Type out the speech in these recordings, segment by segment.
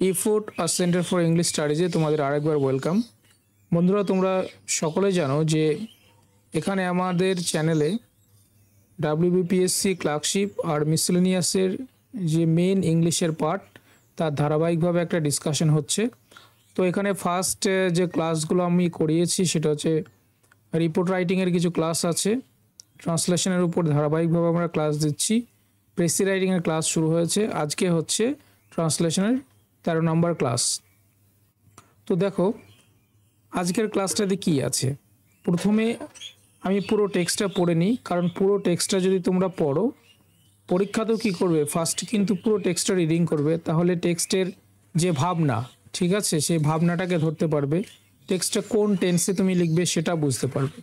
Effort আর centre for English স্টাডিজে তোমাদের আরেকবার ওয়েলকাম। বন্ধুরা, তোমরা সকলে জানো যে এখানে আমাদের চ্যানেলে ডাব্লিউবিপিএসসি ক্লার্কশিপ আর মিসেলেনিয়াসের যে মেন ইংলিশের পার্ট তার ধারাবাহিকভাবে একটা ডিসকাশন হচ্ছে। তো এখানে ফার্স্ট যে ক্লাসগুলো আমি করিয়েছি সেটা হচ্ছে রিপোর্ট রাইটিংয়ের কিছু ক্লাস আছে, ট্রান্সলেশনের উপর ধারাবাহিকভাবে আমরা ক্লাস দিচ্ছি, প্রেসি রাইটিংয়ের ক্লাস শুরু হয়েছে, আজকে হচ্ছে ট্রান্সলেশনের 13 নম্বর ক্লাস। তো দেখো আজকের ক্লাসটাতে কি আছে। প্রথমে আমি পুরো টেক্সটটা পড়ে নিই, কারণ পুরো টেক্সটটা যদি তোমরা পড়ো পরীক্ষাতেও কী করবে, ফার্স্টে কিন্তু পুরো টেক্সটটা রিডিং করবে, তাহলে টেক্সটের যে ভাবনা, ঠিক আছে, সেই ভাবনাটাকে ধরতে পারবে, টেক্সটটা কোন টেন্সে তুমি লিখবে সেটা বুঝতে পারবে।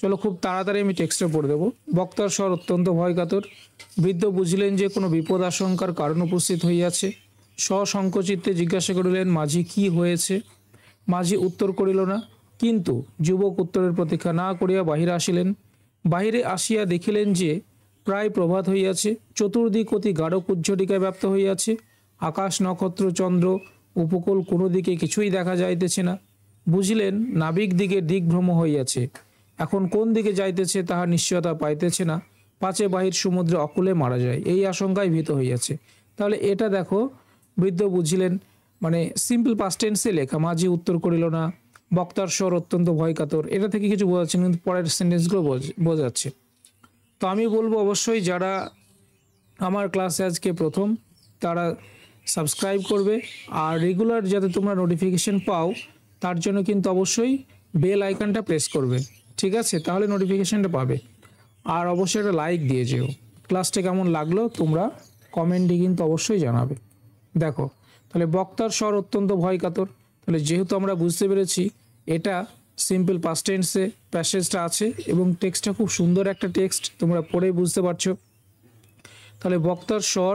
চলো খুব তাড়াতাড়ি আমি টেক্সটটা পড়ে দেবো। বক্তার স্বর অত্যন্ত ভয়কাতর। বৃদ্ধ বুঝলেন যে কোনো বিপদ আশঙ্কার কারণ উপস্থিত হইয়াছে। সসংকোচিত্তে জিজ্ঞাসা করিলেন, মাঝি কি হয়েছে? মাঝি উত্তর করিল না, কিন্তু যুবক উত্তরের প্রতীক্ষা না করিয়া বাহিরে আসিলেন। বাহিরে আসিয়া দেখিলেন যে প্রায় প্রভাত হইয়াছে, চতুর্দিক অতি গাঢ় কুজ্ঝটিকায় ব্যাপ্ত হইয়াছে। আকাশ, নক্ষত্র, চন্দ্র, উপকূল কোনো দিকে কিছুই দেখা যাইতেছে না। বুঝিলেন নাবিক দিকে দিকভ্রম হইয়াছে, এখন কোন দিকে যাইতেছে তাহার নিশ্চয়তা পাইতেছে না, পাছে বাহির সমুদ্রে অকুলে মারা যায়, এই আশঙ্কায় ভীত হইয়াছে। তাহলে এটা দেখো, বৃদ্ধ বুঝিলেন মানে সিম্পল পাস্ট টেন্সে লেখা, মাঝি উত্তর করিল না, বক্তার স্বর অত্যন্ত ভয়কাতর, এটা থেকে কিছু বোঝাচ্ছে না, কিন্তু পরের সেন্টেন্সগুলো বোঝাচ্ছে। তো আমি বলবো অবশ্যই যারা আমার ক্লাসে আজকে প্রথম তারা সাবস্ক্রাইব করবে, আর রেগুলার যাতে তোমরা নোটিফিকেশন পাও তার জন্য কিন্তু অবশ্যই বেল আইকনটা প্রেস করবে, ঠিক আছে, তাহলে নোটিফিকেশনটা পাবে। আর অবশ্যই একটা লাইক দিয়ে যেও। ক্লাসটা কেমন লাগলো তোমরা কমেন্টে কিন্তু অবশ্যই জানাবে। দেখো তাহলে বক্তার স্বর অত্যন্ত ভয়কাতর, তাহলে যেহেতু আমরা বুঝতে পেরেছি এটা সিম্পল পাস্ট টেন্সে প্যাসেজটা আছে এবং টেক্সটটা খুব সুন্দর একটা টেক্সট, তোমরা পড়েই বুঝতে পারছো। তাহলে বক্তার স্বর,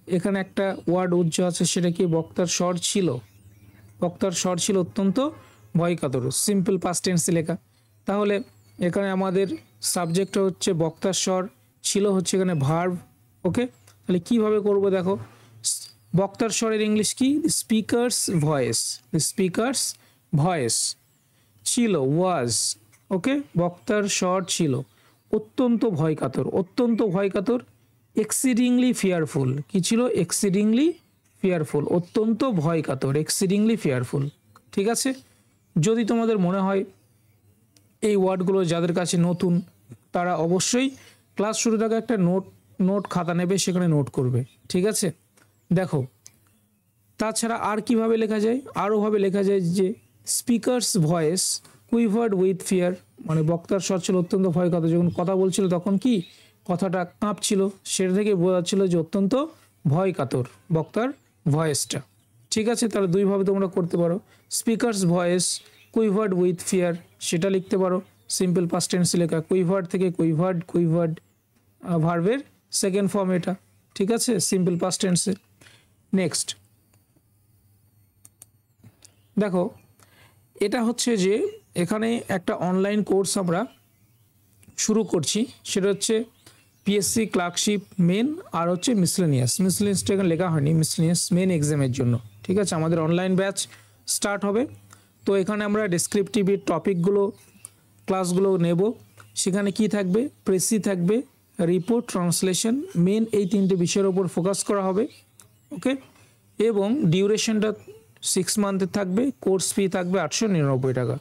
এখানে একটা ওয়ার্ড উজ্জ আছে, সেটা কি বক্তার স্বর ছিল, বক্তার স্বর ছিল অত্যন্ত ভয়কাতর, সিম্পল পাস্ট টেন্সে লেখা। তাহলে এখানে আমাদের সাবজেক্টটা হচ্ছে বক্তার স্বর, ছিল হচ্ছে এখানে ভার্ব। ওকে, তাহলে কিভাবে করব দেখো, বক্তার স্বরের ইংলিশ কি, স্পিকার্স ভয়েস, স্পিকার্স ভয়েস ছিল ওয়াজ। ওকে, বক্তার স্বর ছিল অত্যন্ত ভয়কাতর, অত্যন্ত ভয়কাতর, এক্সিডিংলি ফিয়ারফুল, কি ছিল, এক্সিডিংলি ফিয়ারফুল, অত্যন্ত ভয়কাতর, এক্সিডিংলি ফিয়ারফুল। ঠিক আছে, যদি তোমাদের মনে হয় এই ওয়ার্ডগুলো যাদের কাছে নতুন তারা অবশ্যই ক্লাস শুরুর আগে একটা নোট খাতা নেবে, সেখানে নোট করবে, ঠিক আছে। দেখো তাছাড়া আর কিভাবে লেখা যায়, আরোভাবে লেখা যায় যে স্পিকার্স ভয়েস কুইভার্ড উইথ ফিয়ার, মানে বক্তার স্বর ছিল অত্যন্ত ভয়কাতর, যখন কথা বলছিল তখন কি কথাটা কাঁপছিল, সেটা থেকে বোঝা যাচ্ছিল যে অত্যন্ত ভয়কাতর বক্তার ভয়েসটা। ঠিক আছে, তাহলে দুইভাবে তোমরা করতে পারো, স্পিকার্স ভয়েস কুইভার্ড উইথ ফিয়ার সেটা লিখতে পারো, সিম্পল পাস্ট টেন্স লেখা, কুইভার্ড থেকে কুইভার্ড ভার্বের সেকেন্ড ফর্ম এটা, ঠিক আছে, সিম্পল পাস্ট টেন্সে। নেক্সট দেখো, এটা হচ্ছে যে এখানে একটা অনলাইন কোর্স আমরা শুরু করছি, সেটা হচ্ছে পিএসসি ক্লার্কশিপ মেন আর হচ্ছে মিসলেনিয়াসটা এখানে লেখা হয়নি, মিসলেনিয়াস মেন এক্সামের জন্য, ঠিক আছে, আমাদের অনলাইন ব্যাচ স্টার্ট হবে। তো এখানে আমরা ডেসক্রিপটিভের টপিকগুলো ক্লাসগুলো নেব, সেখানে কি থাকবে, প্রেসি থাকবে, রিপোর্ট, ট্রান্সলেশন, মেন এই তিনটে বিষয়ের উপর ফোকাস করা হবে। ওকে, এবং ডিউরেশনটা 6 মান্থের থাকবে, কোর্স ফি থাকবে 899 টাকা।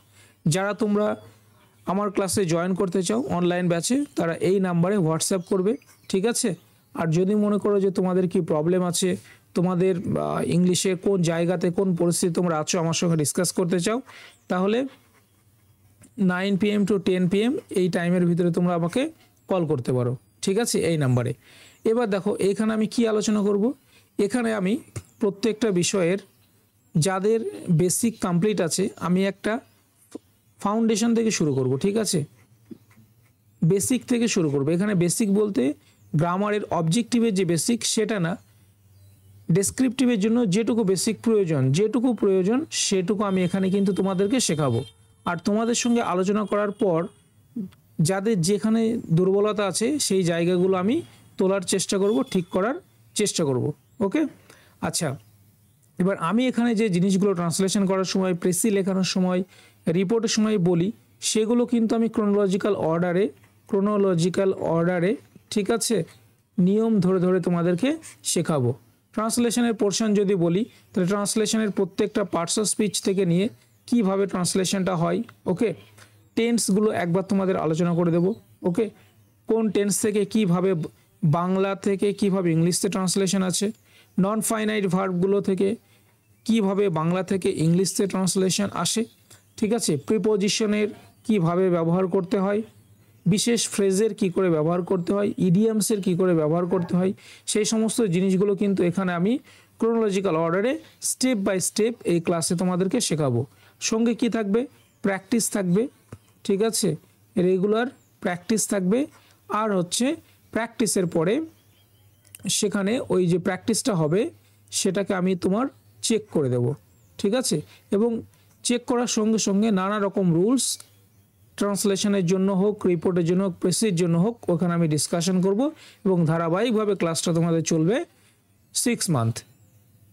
যারা তোমরা আমার ক্লাসে জয়েন করতে চাও অনলাইন ব্যাচে তারা এই নাম্বারে হোয়াটসঅ্যাপ করবে, ঠিক আছে। আর যদি মনে করো যে তোমাদের কি প্রবলেম আছে, তোমাদের ইংলিশে কোন জায়গাতে কোন পরিস্থিতি তোমরা আছো আমার সঙ্গে ডিসকাস করতে চাও, তাহলে 9 PM to 10 PM এই টাইমের ভিতরে তোমরা আমাকে কল করতে পারো, ঠিক আছে, এই নাম্বারে। এবার দেখো এখানে আমি কি আলোচনা করব, এখানে আমি প্রত্যেকটা বিষয়ের যাদের বেসিক কমপ্লিট আছে আমি একটা ফাউন্ডেশন থেকে শুরু করব, ঠিক আছে, বেসিক থেকে শুরু করব। এখানে বেসিক বলতে গ্রামারের অবজেক্টিভের যে বেসিক সেটা না, ডেসক্রিপটিভের জন্য যেটুকু বেসিক প্রয়োজন সেটুকু আমি এখানে কিন্তু তোমাদেরকে শেখাবো। আর তোমাদের সঙ্গে আলোচনা করার পর যাদের যেখানে দুর্বলতা আছে সেই জায়গাগুলো আমি তোলার চেষ্টা করব, ঠিক করার চেষ্টা করব। ওকে, আচ্ছা এবার আমি এখানে যে জিনিসগুলো ট্রান্সলেশন করার সময়, প্রেসি লেখানোর সময়, রিপোর্টের সময় বলি, সেগুলো কিন্তু আমি ক্রোনোলজিক্যাল অর্ডারে ঠিক আছে নিয়ম ধরে ধরে তোমাদেরকে শেখাবো। ট্রান্সলেশনের পোর্শন যদি বলি, তাহলে ট্রান্সলেশনের প্রত্যেকটা পার্টস অফ স্পিচ থেকে নিয়ে কিভাবে ট্রান্সলেশনটা হয়, ওকে। টেন্সগুলো একবার তোমাদের আলোচনা করে দেব, ওকে। কোন টেন্স থেকে কিভাবে বাংলা থেকে কিভাবে ইংলিশে ট্রান্সলেশন আছে, নন ফাইনাইট ভার্বগুলো থেকে কিভাবে বাংলা থেকে ইংলিশে ট্রান্সলেশন আসে, ঠিক আছে। প্রিপোজিশনের কিভাবে ব্যবহার করতে হয়, বিশেষ ফ্রেজের কি করে ব্যবহার করতে হয়, ইডিয়ামসের কি করে ব্যবহার করতে হয়, সেই সমস্ত জিনিসগুলো কিন্তু এখানে আমি ক্রোনোলজিক্যাল অর্ডারে স্টেপ বাই স্টেপ এই ক্লাসে তোমাদেরকে শেখাবো। সঙ্গে কি থাকবে, প্র্যাকটিস থাকবে, ঠিক আছে, রেগুলার প্র্যাকটিস থাকবে। আর হচ্ছে প্র্যাকটিসের পরে সেখানে ওই যে প্র্যাকটিসটা হবে সেটাকে আমি তোমার চেক করে দেব, ঠিক আছে। এবং চেক করার সঙ্গে সঙ্গে নানা রকম রুলস, ট্রান্সলেশনের জন্য হোক, রিপোর্টের জন্য হোক, প্রেসের জন্য হোক, ওখানে আমি ডিসকাশন করব। এবং ধারাবাহিকভাবে ক্লাসটা তোমাদের চলবে 6 মান্থ।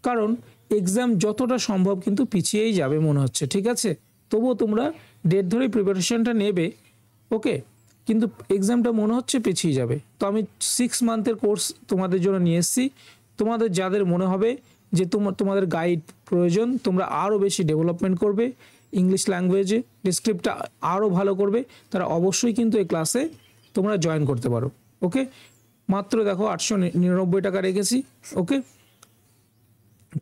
কারণ এক্সাম যতটা সম্ভব কিন্তু পিছিয়েই যাবে মনে হচ্ছে, ঠিক আছে। তবুও তোমরা ডেট ধরে প্রিপারেশনটা নেবে, ওকে। কিন্তু এক্সামটা মনে হচ্ছে পিছিয়ে যাবে। তো আমি 6 মান্থের কোর্স তোমাদের জন্য নিয়ে এসেছি। তোমাদের যাদের মনে হবে যে তোমাদের গাইড প্রয়োজন, তোমরা আরও বেশি ডেভেলপমেন্ট করবে ইংলিশ ল্যাঙ্গুয়েজে, ডিসক্রিপ্টটা আরও ভালো করবে, তারা অবশ্যই কিন্তু এই ক্লাসে তোমরা জয়েন করতে পারো, ওকে। মাত্র দেখো 899 টাকা রেখেছি, ওকে।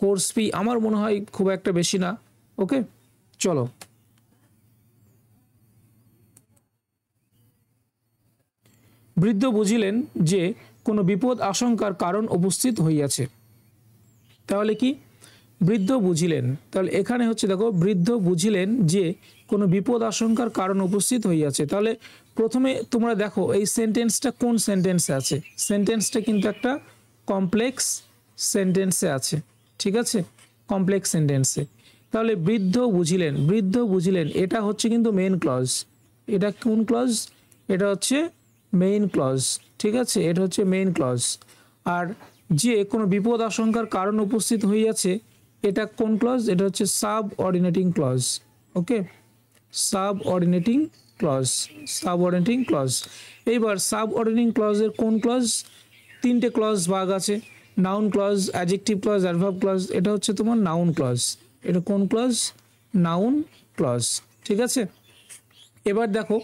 কোর্স ফি আমার মনে হয় খুব একটা বেশি না, ওকে। চলো, বৃদ্ধ বুঝিলেন যে কোনো বিপদ আশঙ্কার কারণ উপস্থিত হইয়াছে। তাহলে কি, বৃদ্ধ বুঝিলেন, তাহলে এখানে হচ্ছে দেখো বৃদ্ধ বুঝিলেন যে কোনো বিপদ আশঙ্কার কারণ উপস্থিত হইয়াছে। তাহলে প্রথমে তোমরা দেখো এই সেন্টেন্সটা কোন সেন্টেন্সে আছে। সেন্টেন্সটা কিন্তু একটা কমপ্লেক্স সেন্টেন্সে আছে, ঠিক আছে, কমপ্লেক্স সেন্টেন্সে। তাহলে বৃদ্ধ বুঝিলেন এটা হচ্ছে কিন্তু মেইন ক্লজ। এটা কোন ক্লজ, এটা হচ্ছে মেইন ক্লজ, ঠিক আছে, এটা হচ্ছে মেইন ক্লজ। আর যে কোনো বিপদ আশঙ্কার কারণ উপস্থিত হইয়াছে, এটা কোন ক্লজ, এটা হচ্ছে subordinating clause, okay, subordinating clause. এইবার সাবঅর্ডিনেটিং ক্লজের কোন ক্লজ, 3টে ক্লজ ভাগ আছে, noun clause, adjective clause, adverb clause. এটা হচ্ছে তোমার নাউন ক্লজ। এটা কোন ক্লজ, নাউন ক্লজ, ঠিক আছে। এবার দেখো,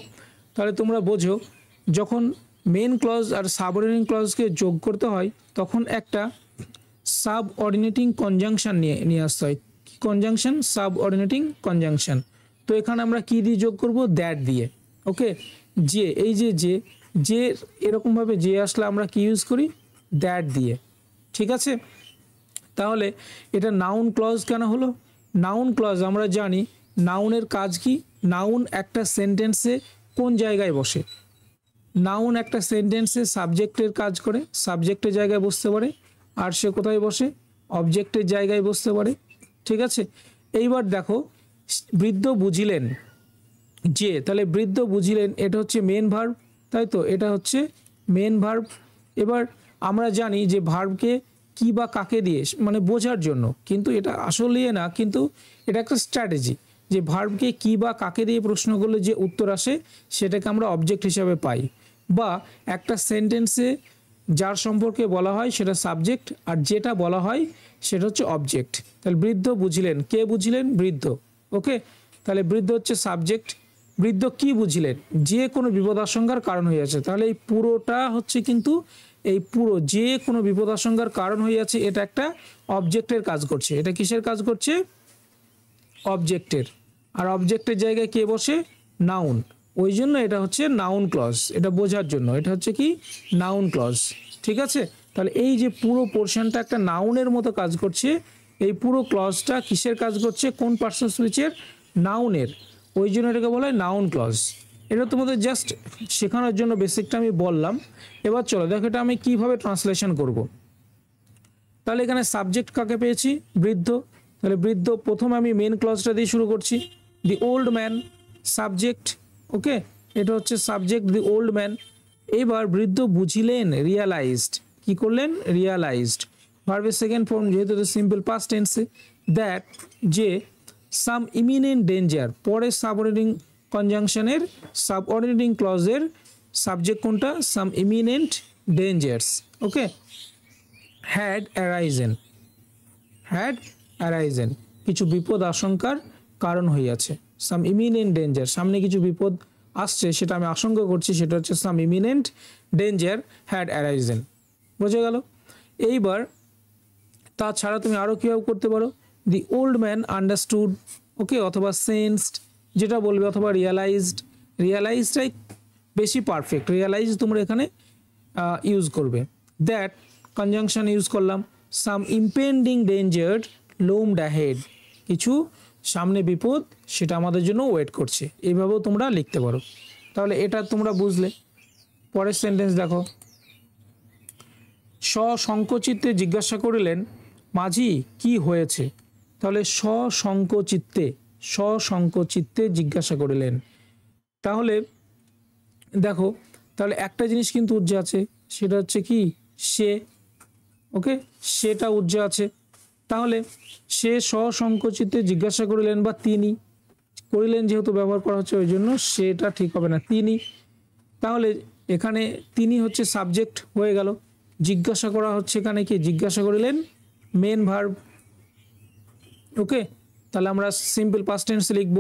তাহলে তোমরা বোঝো যখন মেন ক্লজ আর সাবঅর্ডিনেটিং ক্লজকে যোগ করতে হয় তখন একটা সাবঅর্ডিনেটিং কনজাংশন নিয়ে আসতে হয়। কি কনজাংশন, সাবঅর্ডিনেটিং কনজাংশন। তো এখানে আমরা কি দিয়ে যোগ করব, দ্যাট দিয়ে, ওকে। যে এই যে এরকমভাবে যে আসলে আমরা কি ইউজ করি, দ্যাট দিয়ে, ঠিক আছে। তাহলে এটা নাউন ক্লজ কেন হলো, নাউন ক্লজ আমরা জানি নাউনের কাজ কি, নাউন একটা সেন্টেন্সে কোন জায়গায় বসে, নাউন একটা সেন্টেন্সে সাবজেক্টের কাজ করে, সাবজেক্টের জায়গায় বসতে পারে। আর সে কোথায় বসে, অবজেক্টের জায়গায় বসতে পারে, ঠিক আছে। এইবার দেখো বৃদ্ধ বুঝিলেন যে, তাহলে বৃদ্ধ বুঝিলেন এটা হচ্ছে মেন ভার্ব, তাই তো, এটা হচ্ছে মেন ভার্ব। এবার আমরা জানি যে ভার্বকে কি বা কাকে দিয়ে মানে বোঝার জন্য, কিন্তু এটা আসলে না, কিন্তু এটা একটা স্ট্র্যাটেজি যে ভার্বকে কি বা কাকে দিয়ে প্রশ্ন করলে যে উত্তর আসে সেটাকে আমরা অবজেক্ট হিসাবে পাই। বা একটা সেন্টেন্সে যার সম্পর্কে বলা হয় সেটা সাবজেক্ট, আর যেটা বলা হয় সেটা হচ্ছে অবজেক্ট। তাহলে বৃদ্ধ বুঝিলেন, কে বুঝিলেন, বৃদ্ধ, ওকে। তাহলে বৃদ্ধ হচ্ছে সাবজেক্ট। বৃদ্ধ কি বুঝিলেন, যে কোনো বিপদাশঙ্কার কারণ হইয়াছে। তাহলে এই পুরোটা হচ্ছে কিন্তু এই পুরো যে কোনো বিপদাশঙ্কার কারণ হইয়াছে এটা একটা অবজেক্টের কাজ করছে। এটা কিসের কাজ করছে, অবজেক্টের। আর অবজেক্টের জায়গায় কে বসে, নাউন। ওই জন্য এটা হচ্ছে নাউন ক্লজ, এটা বোঝার জন্য এটা হচ্ছে কি নাউন ক্লজ, ঠিক আছে। তাহলে এই যে পুরো পোর্শনটা একটা নাউনের মতো কাজ করছে, এই পুরো ক্লজটা কিসের কাজ করছে, কোন পার্টস অফ স্পিচের, নাউনের। ওই জন্য এটাকে বলা হয় নাউন ক্লজ। এটা তোমাদের জাস্ট শেখানোর জন্য বেসিকটা আমি বললাম। এবার চলো দেখো এটা আমি কিভাবে ট্রান্সলেশন করব। তাহলে এখানে সাবজেক্ট কাকে পেয়েছি, বৃদ্ধ। তাহলে বৃদ্ধ প্রথমে আমি মেন ক্লজটা দিয়ে শুরু করছি, দি ওল্ড ম্যান, সাবজেক্ট, ওকে, এটা হচ্ছে সাবজেক্ট, দি ওল্ড ম্যান। এবার বৃদ্ধ বুঝিলেন, রিয়ালাইজড, কি করলেন, রিয়ালাইজড। ভার্বের সেকেন্ড ফর্ম যেহেতু সিম্পল পাস্ট টেন্সে, দ্যাট যে সাম ইমিনেন্ট ডেঞ্জার, পরে সাবঅর্ডিনেটিং কনজাংশনের সাবঅর্ডিনেটিং ক্লজের সাবজেক্ট কোনটা, সাম ইমিনেন্ট ডেঞ্জার্স, ওকে, হ্যাড অ্যারাইজেন, কিছু বিপদ আশঙ্কার কারণ হইয়াছে। সাম ইমিনেন্ট ডেঞ্জার, সামনে কিছু বিপদ আসছে সেটা আমি আশঙ্কা করছি, সেটা হচ্ছে সাম ইমিনেন্ট ডেঞ্জার হ্যাড অ্যারাইজেন, বোঝা গেল। এইবার তাছাড়া তুমি আরও কীভাবে করতে পারো, দি ওল্ড ম্যান আন্ডারস্টুড, ওকে, অথবা সেন্সড যেটা বলবে, অথবা রিয়ালাইজটাই বেশি পারফেক্ট, রিয়ালাইজ তোমরা এখানে ইউজ করবে। দ্যাট কনজাংশন ইউজ করলাম, সাম ইম্পেন্ডিং ডেঞ্জার লুমড অ্যাহেড, কিছু সামনে বিপদ সেটা আমাদের জন্য ওয়েট করছে, এইভাবেও তোমরা লিখতে পারো। তাহলে এটা তোমরা বুঝলে। পরের সেন্টেন্স দেখো, সসংকোচিত্তে জিজ্ঞাসা করিলেন, মাঝি কি হয়েছে? তাহলে সসংকোচিত্তে জিজ্ঞাসা করিলেন, তাহলে দেখো, তাহলে একটা জিনিস কিন্তু উজ্জ্ব আছে, সেটা হচ্ছে কি সে, ওকে, সেটা উজ্জ্ব আছে। তাহলে সে সসংকোচিত্তে জিজ্ঞাসা করিলেন বা তিনি করিলেন, যেহেতু ব্যবহার করা হচ্ছে ওই জন্য সেটা ঠিক হবে না, তিনি। তাহলে এখানে তিনি হচ্ছে সাবজেক্ট হয়ে গেল, জিজ্ঞাসা করা হচ্ছে এখানে কি, জিজ্ঞাসা করিলেন মেন ভার্ব, ওকে, তাহলে আমরা সিম্পল পাস্ট টেন্সে লিখব।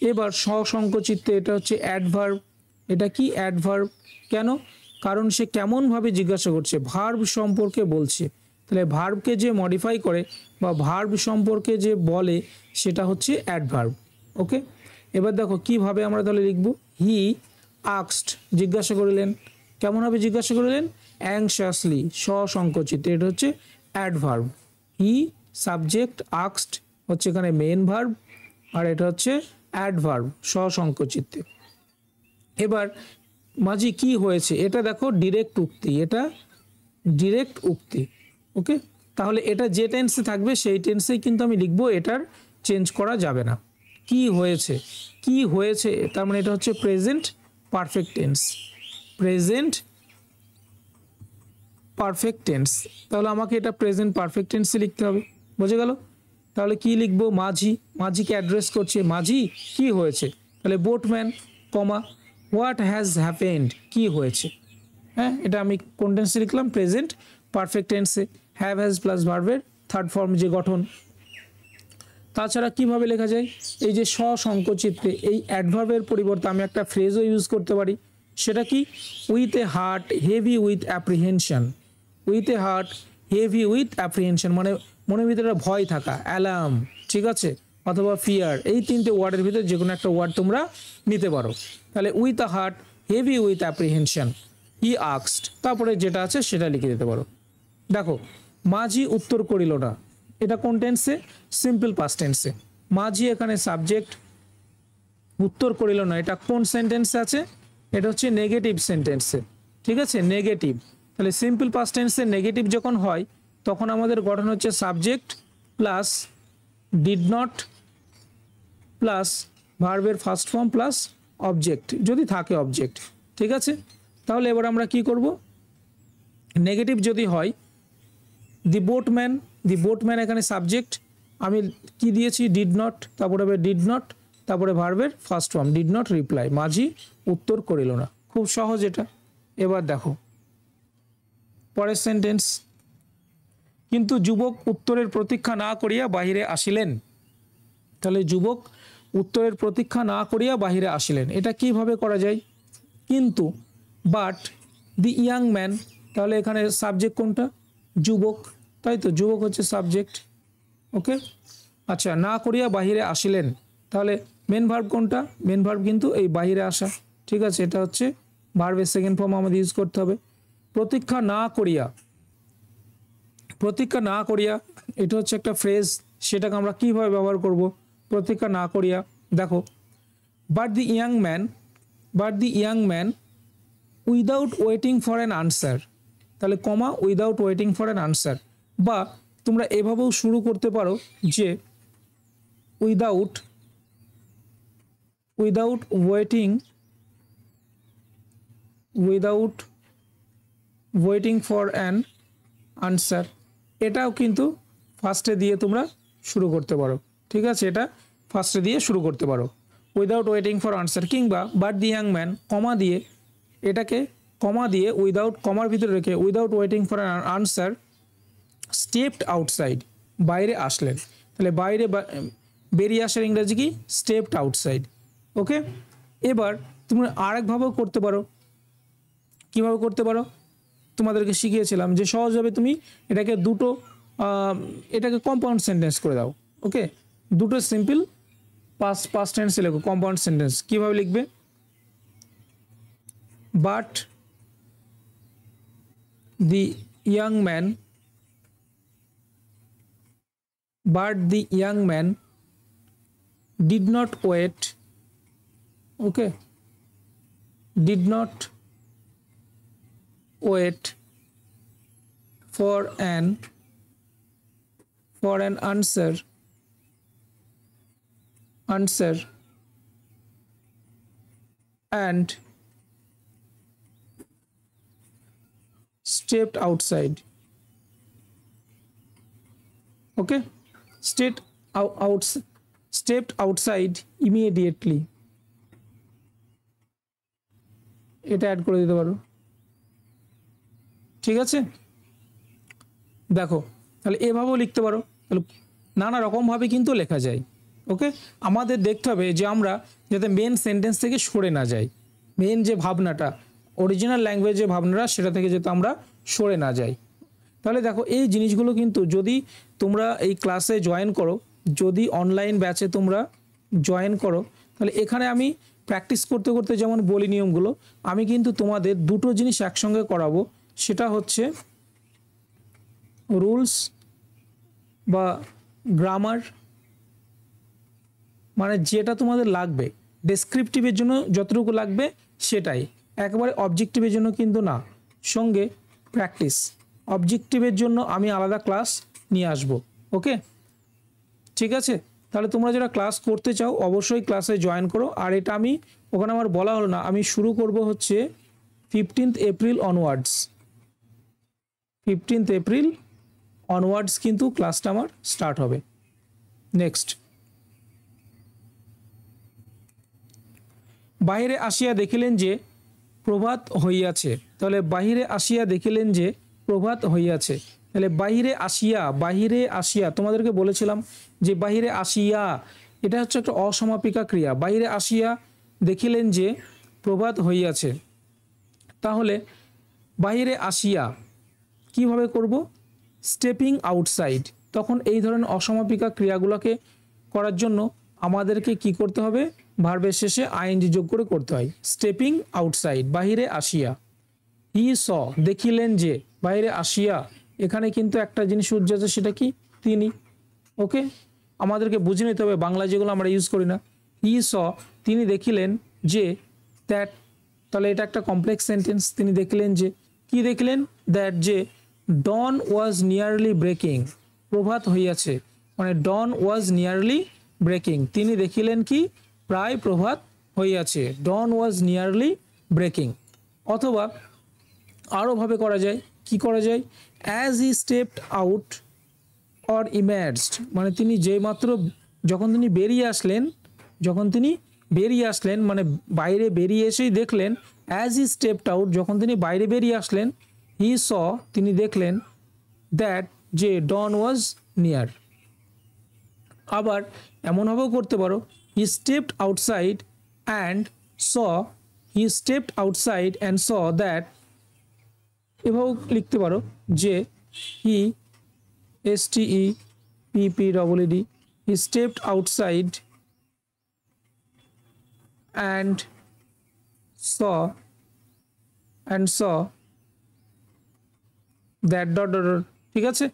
এবার সসংকোচিত্তে এটা হচ্ছে অ্যাডভার্ব, এটা কি অ্যাডভার্ব, কেন, কারণ সে কেমনভাবে জিজ্ঞাসা করছে, ভার্ব সম্পর্কে বলছে, তাহলে ভার্বকে যে মডিফাই করে বা ভার্ব সম্পর্কে যে বলে সেটা হচ্ছে অ্যাডভার্ব, ওকে। এবার দেখো কিভাবে আমরা তাহলে লিখব, হি আস্কড, জিজ্ঞাসা করিলেন, কেমনভাবে জিজ্ঞাসা করিলেন, অ্যাংশাসলি, সসংকোচিত, এটা হচ্ছে অ্যাডভার্ব। হি সাবজেক্ট, আস্কড হচ্ছে এখানে মেন ভার্ব, আর এটা হচ্ছে অ্যাডভার্ব সসংকোচিতে। এবার মাঝি কি হয়েছে, এটা দেখো ডিরেক্ট উক্তি, এটা ডিরেক্ট উক্তি, ওকে। তাহলে এটা যে টেন্সে থাকবে সেই টেন্সেই কিন্তু আমি লিখবো, এটার চেঞ্জ করা যাবে না। কি হয়েছে, কি হয়েছে, তার মানে এটা হচ্ছে present perfect tense, present perfect tense. তাহলে আমাকে এটা প্রেজেন্ট পারফেক্ট টেন্সে লিখতে হবে, বুঝে গেল। তাহলে কি লিখবো, মাঝিকে অ্যাড্রেস করছে, মাঝি কি হয়েছে, তাহলে boatman, comma, what has happened, কি হয়েছে, হ্যাঁ, এটা আমি কোন টেন্সে লিখলাম, প্রেজেন্ট পারফেক্ট টেন্সে, হ্যাভ হ্যাজ প্লাস ভার্বের থার্ড ফর্ম যে গঠন। তাছাড়া কিভাবে লেখা যায়, এই যে সসংকোচিত্তে এই অ্যাডভার্বের পরিবর্তে আমি একটা ফ্রেজও ইউজ করতে পারি, সেটা কি, with a heart heavy with apprehension, with a heart heavy with apprehension মানে মনের ভিতরে ভয় থাকা, অ্যালার্ম, ঠিক আছে, অথবা ফিয়ার, এই তিনটে ওয়ার্ডের ভিতরে যে কোনো একটা ওয়ার্ড তোমরা নিতে পারো। তাহলে with a heart heavy with apprehension, he asked, তারপরে যেটা আছে সেটা লিখে দিতে পারো। দেখো, মাঝি উত্তর করিল না, এটা কোন টেন্সে, সিম্পল পাস্ট টেন্সে, মাঝি এখানে সাবজেক্ট, উত্তর করিল না এটা কোন সেন্টেন্সে আছে, এটা হচ্ছে নেগেটিভ সেন্টেন্সে, ঠিক আছে, নেগেটিভ। তাহলে সিম্পল পাস্ট টেন্সে নেগেটিভ যখন হয় তখন আমাদের গঠন হচ্ছে subject plus did not plus ভার্বের ফার্স্ট ফর্ম প্লাস অবজেক্ট, যদি থাকে অবজেক্ট, ঠিক আছে। তাহলে এবার আমরা কি করব, নেগেটিভ যদি হয়, দি বোটম্যান এখানে সাবজেক্ট, আমি কি দিয়েছি, ডিড নট, তারপরে ডিড নট, তারপরে ভার্বের first form, did not reply, মাঝি উত্তর করিল না, খুব সহজ এটা। এবার দেখো পরের সেন্টেন্স, কিন্তু যুবক উত্তরের প্রতীক্ষা না করিয়া বাহিরে আসিলেন, তাহলে যুবক উত্তরের প্রতীক্ষা না করিয়া বাহিরে আসিলেন, এটা কিভাবে করা যায়, কিন্তু, বাট দি ইয়াং ম্যান, তাহলে এখানে সাবজেক্ট কোনটা, যুবক, তাই তো, যুবক হচ্ছে সাবজেক্ট, ওকে। আচ্ছা, না করিয়া বাহিরে আসিলেন, তাহলে মেন ভার্ব কোনটা, মেন ভার্ব কিন্তু এই বাহিরে আসা, ঠিক আছে, এটা হচ্ছে ভার্বের সেকেন্ড ফর্ম আমাদের ইউজ করতে হবে। প্রতীক্ষা না করিয়া, প্রতীক্ষা না করিয়া এটা হচ্ছে একটা ফ্রেজ, সেটাকে আমরা কিভাবে ব্যবহার করব, প্রতীক্ষা না করিয়া, দেখো, but the young man without waiting for an answer, তাহলে comma, without waiting for an answer, বা তোমরা এভাবেও শুরু করতে পারো যে without waiting for an answer, এটাও কিন্তু ফার্স্টে দিয়ে তোমরা শুরু করতে পারো, ঠিক আছে, এটা ফার্স্টে দিয়ে শুরু করতে পারো। উইদাউট ওয়েটিং ফর আনসার, কিংবা বাট দি ইয়াং ম্যান কমা দিয়ে, এটাকে কমা দিয়ে উইদাউট, কমার ভিতরে রেখে without waiting for answer stepped outside, বাইরে আসলেন। তাহলে বাইরে বেরিয়ে আসার ইংরেজি কি? Stepped outside. ওকে, এবার তুমি আরেকভাবেও করতে পারো। কিভাবে করতে পারো? তোমাদেরকে শিখিয়েছিলাম যে সহজভাবে তুমি এটাকে দুটো, এটাকে কম্পাউন্ড সেন্টেন্স করে দাও। ওকে, দুটো সিম্পল পাস্ট টেন্সে লেখো কম্পাউন্ড সেন্টেন্স। কিভাবে লিখবে? But the young man did not wait, okay, did not wait for an answer and stepped outside. Okay, stepped outside immediately, এটা অ্যাড করে দিতে পারো। ঠিক আছে, দেখো তাহলে এভাবেও লিখতে পারো। তাহলে নানা রকমভাবে কিন্তু লেখা যায়। ওকে, আমাদের দেখতে হবে যে আমরা যাতে মেন সেন্টেন্স থেকে সরে না যাই, মেন যে ভাবনাটা, অরিজিনাল ল্যাঙ্গুয়েজের ভাবনাটা, সেটা থেকে যাতে আমরা সরে না যাই। তাহলে দেখো এই জিনিসগুলো কিন্তু যদি তোমরা এই ক্লাসে জয়েন করো, যদি অনলাইন ব্যাচে তোমরা জয়েন করো, তাহলে এখানে আমি প্র্যাকটিস করতে করতে যেমন বলি নিয়মগুলো, আমি কিন্তু তোমাদের দুটো জিনিস একসঙ্গে করাবো। সেটা হচ্ছে রুলস বা গ্রামার, মানে যেটা তোমাদের লাগবে ডেসক্রিপটিভের জন্য যতটুকু লাগবে সেটাই, একেবারে অবজেক্টিভের জন্য কিন্তু না। সঙ্গে প্র্যাকটিস, অবজেক্টিভের জন্য আমি আলাদা ক্লাস নিয়ে আসব। ওকে, ঠিক আছে, তাহলে তোমরা যারা ক্লাস করতে চাও অবশ্যই ক্লাসে জয়েন করো। আর এটা আমি ওখানে আমার বলা হলো না, আমি শুরু করব হচ্ছে 15th April onwards, 15th April onwards কিন্তু ক্লাসটা আমার স্টার্ট হবে। নেক্সট, বাহিরে আসিয়া দেখিলেন যে প্রভাত হইয়াছে। তাহলে বাহিরে আসিয়া দেখিলেন যে প্রভাত হইয়াছে। তাহলে বাহিরে আসিয়া তোমাদেরকে বলেছিলাম যে বাহিরে আসিয়া এটা হচ্ছে একটা অসমাপিকা ক্রিয়া। বাহিরে আসিয়া দেখিলেন যে প্রভাত হইয়াছে, তাহলে বাহিরে আসিয়া কিভাবে করব? Stepping outside. তখন এই ধরনের অসমাপিকা ক্রিয়াগুলোকে করার জন্য আমাদেরকে কি করতে হবে? ভার্বের শেষে আইএনজি যোগ করে করতে হয়। স্টেপিং আউটসাইড, বাহিরে আসিয়া। হি স, দেখিলেন যে, বাইরে আসিয়া, এখানে কিন্তু একটা জিনিস উজ্জ্বল, সেটা কি? তিনি। ওকে, আমাদেরকে বুঝে নিতে হবে বাংলা যেগুলো আমরা ইউজ করি না। হি স, তিনি দেখিলেন যে, দ্যাট, তাহলে এটা একটা কমপ্লেক্স সেন্টেন্স। তিনি দেখলেন যে, কি দেখলেন? দ্যাট, যে ডন ওয়াজ নিয়ারলি ব্রেকিং, প্রভাত হইয়াছে, মানে ডন ওয়াজ নিয়ারলি ব্রেকিং, তিনি দেখিলেন কি? প্রায় প্রভাত হইয়াছে, ডন ওয়াজ নিয়ারলি ব্রেকিং। অথবা আরও ভাবে করা যায়, কি করা যায়? As he stepped out or emerged, মানে তিনি যেইমাত্র, যখন তিনি বেরিয়ে আসলেন, মানে বাইরে বেরিয়ে এসেই দেখলেন। অ্যাজ হি স্টেপড আউট, যখন তিনি বাইরে বেরিয়ে আসলেন। হি স, তিনি দেখলেন, দ্যাট, যে ডন ওয়াজ নিয়ার। আবার এমনভাবেও করতে পারো, he stepped outside and saw, he stepped outside and saw that, এভাবেও লিখতে পারো যে he STEPPED, he stepped outside and saw that dot dot. ঠিক আছে,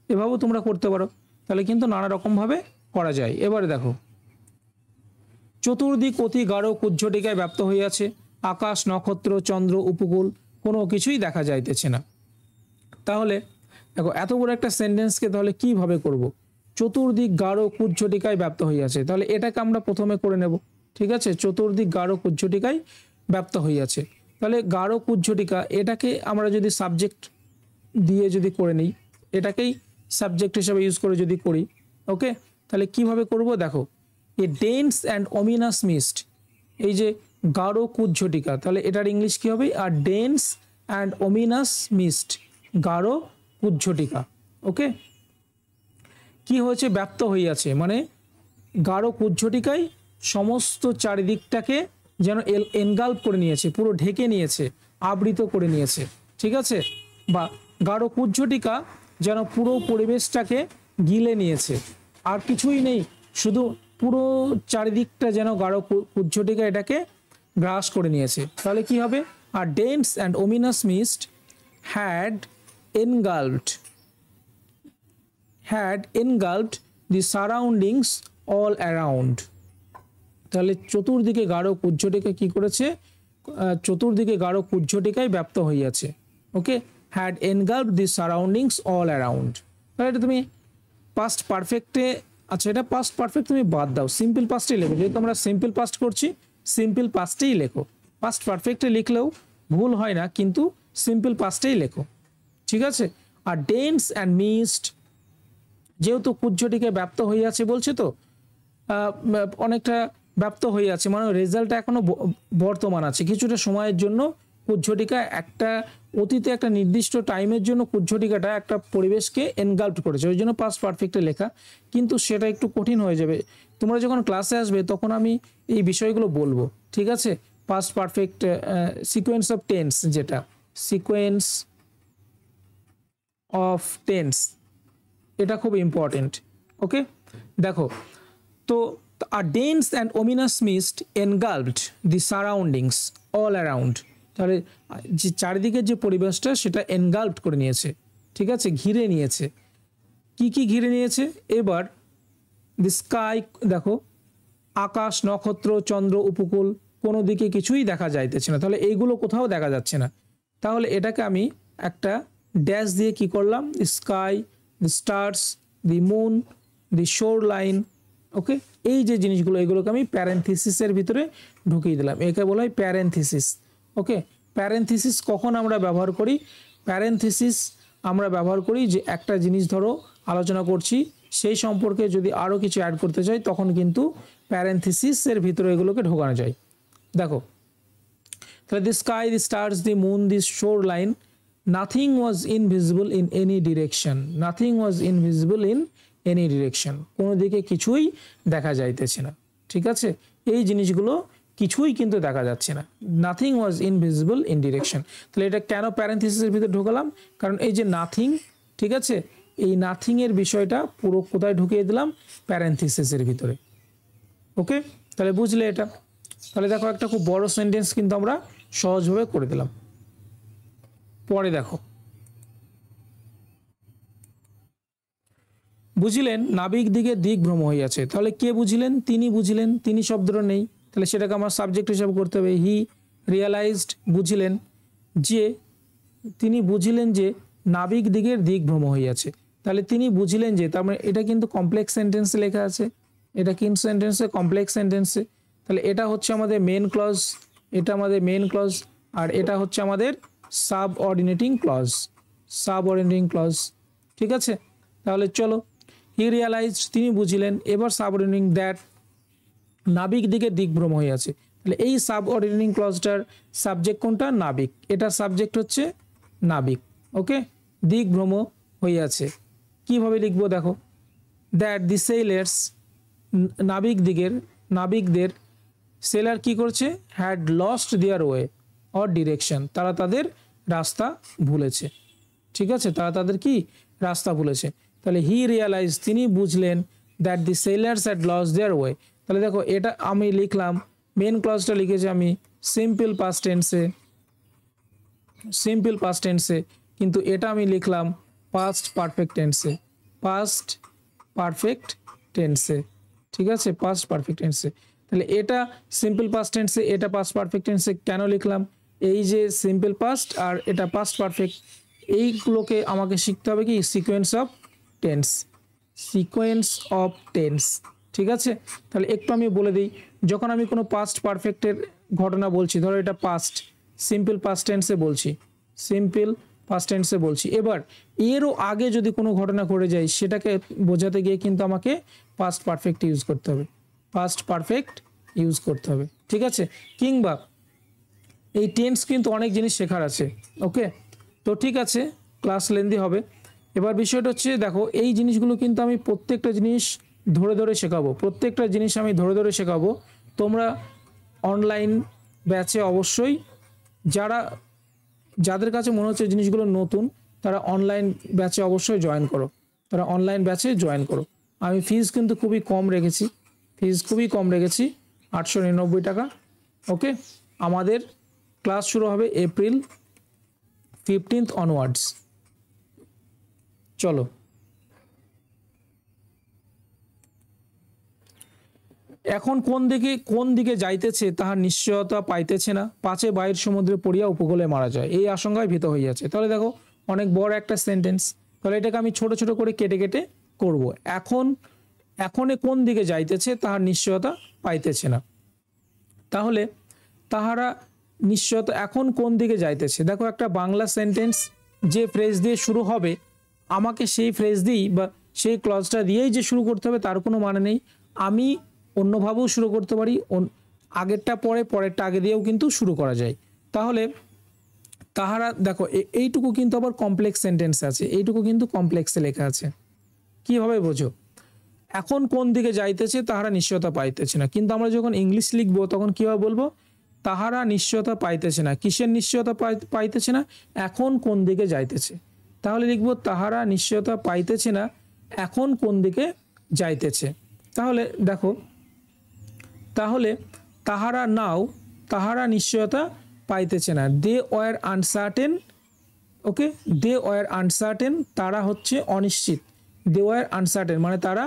এভাবেও তোমরা করতে পারো। তাহলে কিন্তু নানা রকমভাবে করা যায়। এবারে দেখো, চতুর্দিক অতি গাঢ় কুজ্ঝটিকায় ব্যাপ্ত হইয়াছে, আকাশ, নক্ষত্র, চন্দ্র, উপকূল কোনো কিছুই দেখা যাইতেছে না। তাহলে দেখো এত বড় একটা সেন্টেন্সকে তাহলে কিভাবে করব? চতুর্দিক গাঢ় কুজ্ঝটিকায় ব্যাপ্ত হইয়াছে, তাহলে এটাকে আমরা প্রথমে করে নেব। ঠিক আছে, চতুর্দিক গাঢ় কুজ্ঝটিকায় ব্যাপ্ত হইয়াছে। তাহলে গাঢ় কুজ্ঝটিকা, এটাকে আমরা যদি সাবজেক্ট দিয়ে যদি করে নিই, এটাকেই সাবজেক্ট হিসেবে ইউজ করে যদি করি, ওকে, তাহলে কিভাবে করব দেখো, এ ডেন্স অ্যান্ড অমিনাস মিস্ট, এই যে গাঢ় কুজ্ঝটিকা, তাহলে এটার ইংলিশ কি হবে? আর ডেন্স অ্যান্ড অমিনাস মিস্ট, গাঢ় কুজ্ঝটিকা। ওকে, কি হয়েছে? ব্যপ্ত হইয়াছে, মানে গাঢ় কুজ্ঝটিকায় সমস্ত চারিদিকটাকে যেন এনগাল্প করে নিয়েছে, পুরো ঢেকে নিয়েছে, আবৃত করে নিয়েছে, ঠিক আছে? বা গাঢ় কুজ্ঝটিকা যেন পুরো পরিবেশটাকে গিলে নিয়েছে, আর কিছুই নেই, শুধু পুরো চারিদিকটা যেন গাঢ় কুজ্ঝটিকা এটাকে গ্রাস করে নিয়েছে। তাহলে কি হবে? আর dense and ominous mist had engulfed the surroundings all around। তাহলে চতুর্দিকে গাঢ় কুজ্ঝটিকা কি করেছে? চতুর্দিকে গাঢ় কুজ্ঝটিকায় ব্যাপ্ত হইয়াছে। ওকে, had engulfed the surroundings all around। তাহলে এটা তুমি পাস্ট পারফেক্টে, আচ্ছা এটা পাস্ট পারফেক্ট তুমি বাদ দাও, সিম্পল পাস্টেই লেখো, যেহেতু আমরা সিম্পল পাস্ট করছি সিম্পল পাস্টেই লেখো। পাস্ট পারফেক্টে লিখলেও ভুল হয় না, কিন্তু সিম্পল পাস্টেই লেখো, ঠিক আছে? আর ডেন্স অ্যান্ড মিস্ট, যেহেতু কুজ্ঝটিকে ব্যাপ্ত হইয়াছে বলছে, তো অনেকটা ব্যাপ্ত হয়ে আছে, মানে রেজাল্টটা এখনো বর্তমান আছে, কিছুটা সময়ের জন্য কুজ্ঝটিকা একটা অতীতে একটা নির্দিষ্ট টাইমের জন্য কুজ্ঝটিকাটা একটা পরিবেশকে এনগাল্পড করেছে, ওই জন্য পাস্ট পারফেক্টে লেখা, কিন্তু সেটা একটু কঠিন হয়ে যাবে। তোমরা যখন ক্লাসে আসবে তখন আমি এই বিষয়গুলো বলবো, ঠিক আছে? Past perfect sequence of tense, যেটা সিকোয়েন্স অফ টেন্স, এটা খুব ইম্পর্টেন্ট। ওকে, দেখো তো, আর dense and ominous mist engulfed the surroundings all around, তাহলে যে চারিদিকের যে পরিবেশটা সেটা এনগাল্পড করে নিয়েছে, ঠিক আছে, ঘিরে নিয়েছে। কি কি ঘিরে নিয়েছে? এবার দি স্কাই, দেখো আকাশ, নক্ষত্র, চন্দ্র, উপকূল, কোনো দিকে কিছুই দেখা যাইতেছে না, তাহলে এইগুলো কোথাও দেখা যাচ্ছে না। তাহলে এটাকে আমি একটা ড্যাশ দিয়ে কি করলাম? The sky, the stars, the moon, the shore line, ওকে, এই যে জিনিসগুলো এগুলোকে আমি প্যারেনথিসিসের ভিতরে ঢুকিয়ে দিলাম, একে বলা হয় প্যারেনথিসিস। ওকে, প্যারেনথিসিস কখন আমরা ব্যবহার করি? প্যারেনথিসিস আমরা ব্যবহার করি যে একটা জিনিস ধরো আলোচনা করছি, সেই সম্পর্কে যদি আরও কিছু অ্যাড করতে চাই তখন কিন্তু প্যারেনথিসিসের ভিতরে এগুলোকে ঢোকানো যায়। দেখো, তাহলে the sky, the stars, the moon, the shore line, nothing was invisible in any direction, nothing was invisible in any direction, কোনো দিকে কিছুই দেখা যাইতেছে না, ঠিক আছে? এই জিনিসগুলো কিছুই কিন্তু দেখা যাচ্ছে না, nothing was invisible in direction. তাহলে এটা কেন প্যারেনথিসিসের ভিতরে ঢোকালাম? কারণ এই যে নাথিং, ঠিক আছে, এই নাথিং এর বিষয়টা পুরো কোথায় ঢুকিয়ে দিলাম? প্যারেনথিসিসের ভিতরে। ওকে, তাহলে বুঝলে এটা? তাহলে দেখো একটা খুব বড় সেন্টেন্স কিন্তু আমরা সহজভাবে করে দিলাম। পরে দেখো, বুঝিলেন নাবিক দিকে দিক ভ্রম হইয়াছে, তাহলে কে বুঝিলেন? তিনি বুঝিলেন, তিনি শব্দটা নেই, তাহলে সেটাকে আমার সাবজেক্ট হিসাবে করতে হবে। হি রিয়ালাইজড, বুঝিলেন যে, তিনি বুঝিলেন যে নাবিক দিকের দিক ভ্রম হইয়াছে, তাহলে তিনি বুঝিলেন যে, তার মানে এটা কিন্তু কমপ্লেক্স সেন্টেন্সে লেখা আছে, এটা কি সেন্টেন্সে? কমপ্লেক্স সেন্টেন্সে। তাহলে এটা হচ্ছে আমাদের মেন ক্লজ, এটা আমাদের মেন ক্লজ, আর এটা হচ্ছে আমাদের সাবঅর্ডিনেটিং ক্লজ, সাবঅর্ডিনেটিং ক্লজ, ঠিক আছে? তাহলে চলো, হি রিয়ালাইজড, তিনি বুঝিলেন, এবার সাবঅর্ডিনেটিং দ্যাট নাবিক দিকে দিকভ্রম হইয়াছে, তাহলে এই সাবঅর্ডিনেটিং ক্লজটার সাবজেক্ট কোনটা? নাবিক, এটা সাবজেক্ট হচ্ছে নাবিক। ওকে, দিকভ্রম হইয়াছে কিভাবে লিখবো? দেখো, দ্যাট দি সেলার্স, নাবিকদের সেলার কি করছে? Had lost their way or direction, তারা তাদের রাস্তা ভুলেছে, ঠিক আছে, তারা তাদের কি রাস্তা ভুলেছে। তাহলে হি রিয়ালাইজ, তিনি বুঝলেন, that the sellers had lost their way. তাহলে দেখো, এটা আমি লিখলাম, মেন ক্লজটা লিখেছি আমি সিম্পল পাস্ট টেন্সে, কিন্তু এটা আমি লিখলাম পাস্ট পারফেক্ট টেন্সে, ঠিক আছে, পাস্ট পারফেক্ট টেন্সে। তাহলে এটা সিম্পল পাস্ট টেন্সে, এটা পাস্ট পারফেক্ট টেন্সে কেন লিখলাম? এই যে সিম্পল পাস্ট আর এটা পাস্ট পারফেক্ট, এইগুলোকে আমাকে শিখতে হবে কি? সিকোয়েন্স অফ টেন্স, ঠিক আছে? তাহলে একটু আমি বলে দিই, যখন আমি কোনো পাস্ট পারফেক্টের ঘটনা বলছি, ধরো এটা পাস্ট, সিম্পল পাস্ট টেন্সে বলছি, সিম্পল পাস্ট টেন্সে বলছি। এবার এরও আগে যদি কোনো ঘটনা ঘটে যায় সেটাকে বোঝাতে গিয়ে কিন্তু আমাকে পাস্ট পারফেক্ট ইউজ করতে হবে, পাস্ট পারফেক্ট ইউজ করতে হবে, ঠিক আছে। কিংবা এই টেন্স কিন্তু অনেক জিনিস শেখার আছে, ওকে। তো ঠিক আছে, ক্লাস লেন্দি হবে। এবার বিষয়টা হচ্ছে দেখো, এই জিনিসগুলো কিন্তু আমি প্রত্যেকটা জিনিস ধরে ধরে শেখাবো, প্রত্যেকটা জিনিস আমি ধরে ধরে শেখাবো। তোমরা অনলাইন ব্যাচে অবশ্যই যাদের কাছে মনে হচ্ছে জিনিসগুলো নতুন, তারা অনলাইন ব্যাচে অবশ্যই জয়েন করো, তারা অনলাইন ব্যাচে জয়েন করো। আমি ফিজ কিন্তু খুবই কম রেখেছি, ফিজ খুবই কম রেখেছি, 899 টাকা, ওকে। আমাদের ক্লাস শুরু হবে এপ্রিল 15 অনওয়ার্ডস। চলো, এখন কোন দিকে যাইতেছে তাহার নিশ্চয়তা পাইতেছে না, পাছে বাহির সমুদ্রে পড়িয়া উপকূলে মারা যায়, এই আশঙ্কায় ভীত হইয়াছে। তাহলে দেখো অনেক বড় একটা সেন্টেন্স, তাহলে এটাকে আমি ছোট ছোট করে কেটে কেটে করব। এখনে কোন দিকে যাইতেছে তাহার নিশ্চয়তা পাইতেছে না, তাহলে তাহারা নিশ্চয়তা এখন কোন দিকে যাইতেছে। দেখো একটা বাংলা সেন্টেন্স যে ফ্রেজ দিয়ে শুরু হবে, আমাকে সেই ফ্রেজ দিয়েই বা সেই ক্লজটা দিয়েই যে শুরু করতে হবে তার কোনো মানে নেই। আমি অন্যভাবেও শুরু করতে পারি, আগেরটা পরে পরেরটা আগে দিয়েও কিন্তু শুরু করা যায়। তাহলে তাহারা দেখো এইটুকু কিন্তু আবার কমপ্লেক্স সেন্টেন্স আছে, এইটুকু কিন্তু কমপ্লেক্সে লেখা আছে। কিভাবে বোঝো, এখন কোন দিকে যাইতেছে তাহারা নিশ্চয়তা পাইতেছে না, কিন্তু আমরা যখন ইংলিশ লিখবো তখন কিভাবে বলবো, তাহারা নিশ্চয়তা পাইতেছে না, কিসের নিশ্চয়তা পাইতেছে না, এখন কোন দিকে যাইতেছে। তাহলে লিখবো তাহারা নিশ্চয়তা পাইতেছে না, এখন কোন দিকে যাইতেছে। তাহলে দেখো, তাহলে তাহারা নাও, তাহারা নিশ্চয়তা পাইতেছে না, they were uncertain, okay, they were uncertain, তারা হচ্ছে অনিশ্চিত, দে ওয়ার আনসার্টেন মানে তারা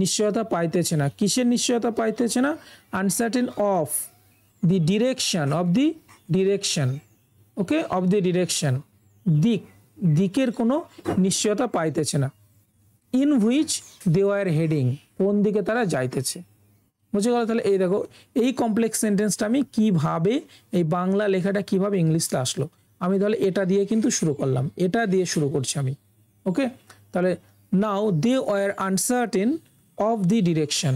নিশ্চয়তা পাইতেছে না, কিসের নিশ্চয়তা পাইতেছে না, uncertain of the direction, of the direction, okay, of the direction, দিকের কোনো নিশ্চয়তা পাইতেছে না, in which they were heading, কোন দিকে তারা যাইতেছে। বুঝে গেল? তাহলে এই দেখো, এই কমপ্লেক্স সেন্টেন্সটা আমি কিভাবে, এই বাংলা লেখাটা কিভাবে ইংলিশে আসলো, আমি তাহলে এটা দিয়ে কিন্তু শুরু করলাম, এটা দিয়ে শুরু করছি আমি, ওকে। তাহলে now they were uncertain of the direction,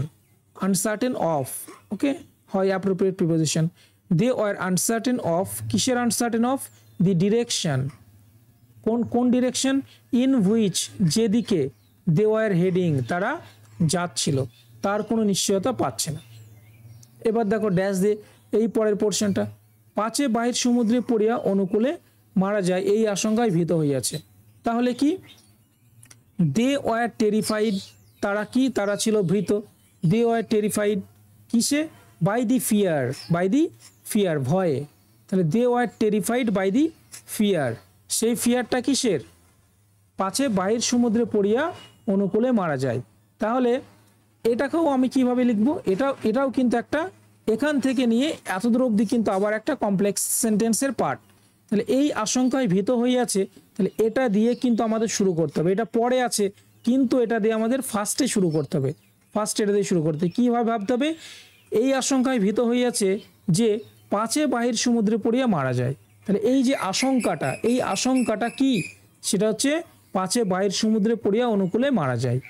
uncertain of, okay, হয় appropriate preposition, they were uncertain of, কিসের আনসার্টেন অফ, দি ডিরেকশন, কোন ডিরেকশন, ইন হুইচ যেদিকে, দে ওয়ার হেডিং তারা যাচ্ছিল, তার কোনো নিশ্চয়তা পাচ্ছে না। এবার দেখো ড্যাশ দিয়ে এই পরের পোর্শনটা, পাছে বাহির সমুদ্রে পড়িয়া অনুকূলে মারা যায়, এই আশঙ্কায় ভীত হইয়াছে। তাহলে কি, দে ওয়ার টেরিফাইড, তারা কি, তারা ছিল ভীত, দে ওয়ার টেরিফাইড কিসে, by the fear, by the fear ভয়ে, তাহলে they were terrified by the fear, সেই ফিয়ারটা কিসের, পাছে বাহির সমুদ্রে পড়িয়া অনুকূলে মারা যায়। তাহলে এটাকেও আমি কিভাবে লিখবো, এটাও কিন্তু একটা, এখান থেকে নিয়ে এতদূর অবধি কিন্তু আবার একটা কমপ্লেক্স সেন্টেন্সের পার্ট। তাহলে এই আশঙ্কায় ভীত হইয়াছে, তাহলে এটা দিয়ে কিন্তু আমাদের শুরু করতে হবে, এটা পরে আছে কিন্তু এটা দিয়ে আমাদের ফার্স্টে শুরু করতে হবে, ফার্স্ট এটা দিয়ে শুরু করতে হবে। কীভাবে ভাবতে হবে, এই আশঙ্কায় ভীত হইয়াছে যে পাছে বাহির সমুদ্রে পড়িয়া মারা যায়, তাহলে এই যে আশঙ্কাটা, এই আশঙ্কাটা কি, সেটা হচ্ছে পাছে বাহির সমুদ্রে পড়িয়া অনুকূলে মারা যায়।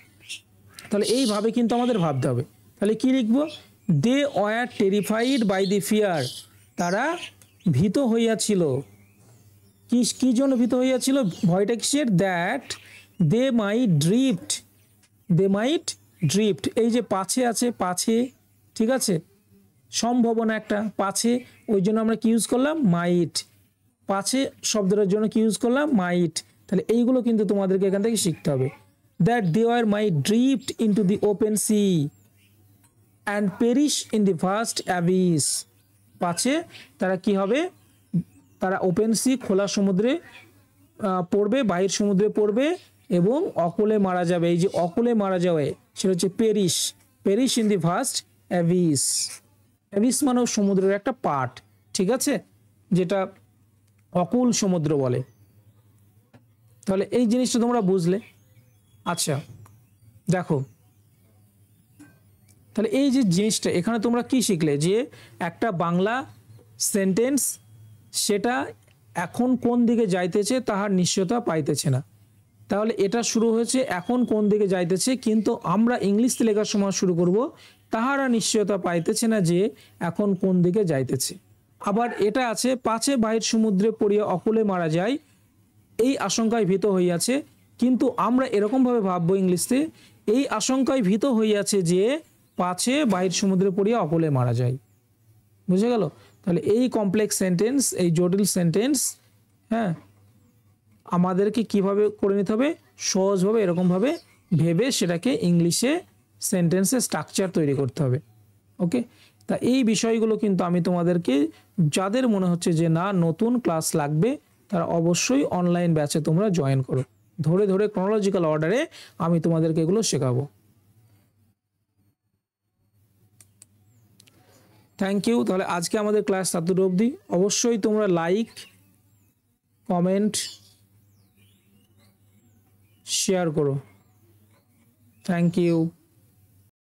তাহলে এইভাবে কিন্তু আমাদের ভাবতে হবে। তাহলে কি লিখবো, they were terrified by the fear, তারা ভীত হইয়াছিল, কি জন্য ভীত হইয়াছিল, ভয়টা কিসের, that they might drift, they might drift, এই যে পাছে আছে, পাছে, ঠিক আছে, সম্ভাবনা একটা পাছে, ওই জন্য আমরা কি ইউজ করলাম, মাইট, পাছে শব্দটার জন্য কি ইউজ করলাম, মাইট। তাহলে এইগুলো কিন্তু তোমাদেরকে এখান থেকে শিখতে হবে। That they were might drift into the open sea and perish in the vast abyss, পাছে তারা কি হবে, তারা ওপেন সি খোলা সমুদ্রে পড়বে, বাহির সমুদ্রে পড়বে এবং অকুলে মারা যাবে। এই যে অকুলে মারা যাবে সেটা হচ্ছে perish, perish in the vast Abyss, Abyss মানেও সমুদ্রের একটা পার্ট, ঠিক আছে, যেটা অকুল সমুদ্র বলে। তাহলে এই জিনিসটা তোমরা বুঝলে। আচ্ছা দেখো, তাহলে এই যে জিনিসটা এখানে তোমরা কি শিখলে, যে একটা বাংলা সেন্টেন্স সেটা এখন কোন দিকে যাইতেছে তাহার নিশ্চয়তা পাইতেছে না। তাহলে এটা শুরু হয়েছে এখন কোন দিকে যাইতেছে, কিন্তু আমরা ইংলিশে লেখার সময় শুরু করব তাহারা নিশ্চয়তা পাইতেছে না যে এখন কোন দিকে যাইতেছে। আবার এটা আছে পাছে বাহির সমুদ্রে পড়িয়া অকুলে মারা যায় এই আশঙ্কায় ভীত হইয়াছে, কিন্তু আমরা এরকমভাবে ভাববো ইংলিশে এই আশঙ্কায় ভীত হইয়াছে যে পাছে বাহির সমুদ্রে পড়িয়া অকুলে মারা যায়। বুঝে গেল? তাহলে এই কমপ্লেক্স সেন্টেন্স, এই জটিল সেন্টেন্স, হ্যাঁ, আমাদেরকে কিভাবে করে নিতে হবে, সহজভাবে এরকমভাবে ভেবে সেটাকে ইংলিশে সেন্টেন্সের স্ট্রাকচার তৈরি করতে হবে। ওকে, তা এই বিষয়গুলো কিন্তু আমি তোমাদেরকে, যাদের মনে হচ্ছে যে না নতুন ক্লাস লাগবে, তারা অবশ্যই অনলাইন ব্যাচে তোমরা জয়েন করো। ধরে ধরে ক্রনোলজিক্যাল অর্ডারে আমি তোমাদেরকে এগুলো শেখাবো। Thank you. তাহলে আজকে আমাদের ক্লাস এতটুকু অবধি। অবশ্যই তোমরা লাইক, কমেন্ট, শেয়ার করো। Thank you.